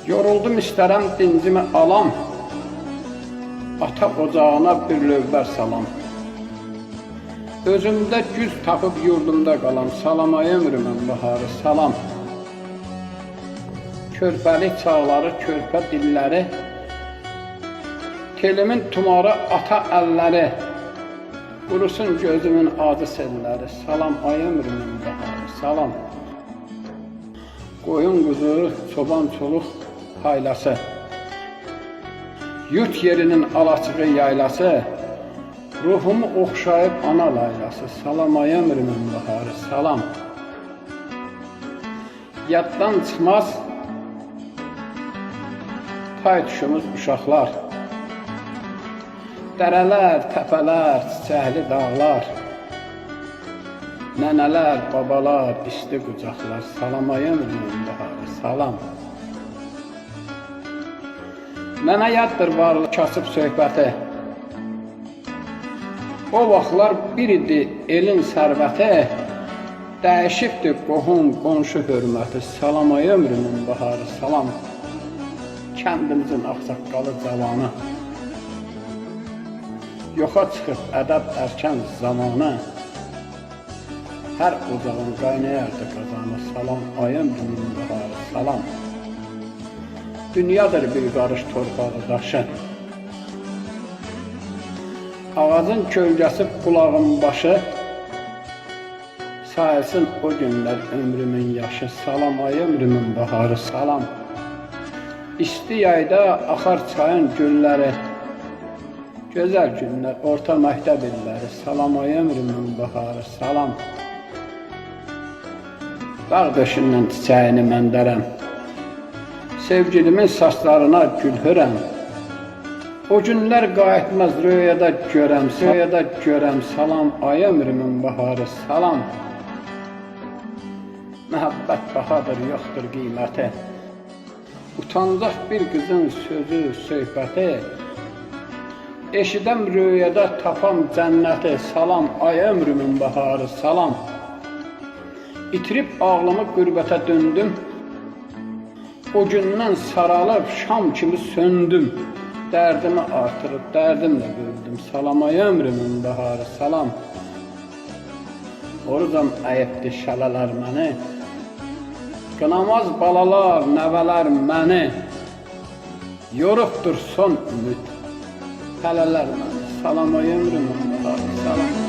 Yoruldum istərəm dincimi alam, ata ocağına bir lövbər salam. Özümdə güz tapıb yurdumda qalam, salamaya ömrümün baharı salam. Körpəlik çağları, körpə dilləri, telimin tumarı, ata əlləri, qurusun gözümün acı selləri, salam ay ömrümün baharı salam. Qoyun quzu, çoban çoluq haylası, yurt yerinin alaçığı yaylası, ruhumu oxşayıb ana laylası, salam ay ömrümün baharı salam. Yaddan çıxmaz tay düşümüz uşaqlar, dərələr, təpələr, çiçəkli dağlar, nənələr, babalar, isti qucaqlar, salam ay ömrümün baharı salam. Mənə yaddır varlı kasıb söhbəti, o vaxtlar bir idi elin sərvəti, dəyişibdir qohum, qonşu hörməti, salam ay ömrümün baharı salam. Kəndimizin ağsaqqalı cavanı, yoxa çıxıb ədəb ərkən zamanı, hər ocağın qaynayardı qazanı, salam ay ömrümün baharı salam. Dünyadır bir qarış torpağı daşı, ağacın kölgəsi qulağın başı, sayılsın o günlər ömrümün yaşı, salam ay ömrümün baharı salam. İsti yayda axar çayın gülləri, gözəl günlər, orta məktəb illəri, salam ay ömrümün baharı salam. Dağ döşündən çiçəyini məndərəm, sevgilimin saçlarına gülhürəm. O günlər qayıtmaz rüyada görəm, salam ay ömrümün baharı salam. Məhəbbət bahadır, yoxdur qiyməti, utancaq bir qızın sözü, söhbəti, eşidəm rüyada tapam cənnəti, salam ay ömrümün baharı salam. İtirib ağlamı qürbətə döndüm, o gündən saralıb şam kimi söndüm, dərdimi artırıb dərdimlə böldüm, salam ay ömrümün baharı salam. Orucam əyibdir şələlər məni, qınamaz balalar, nəvələr məni, yorubdur son ümid, hələlər məni, salam ay ömrümün baharı salam.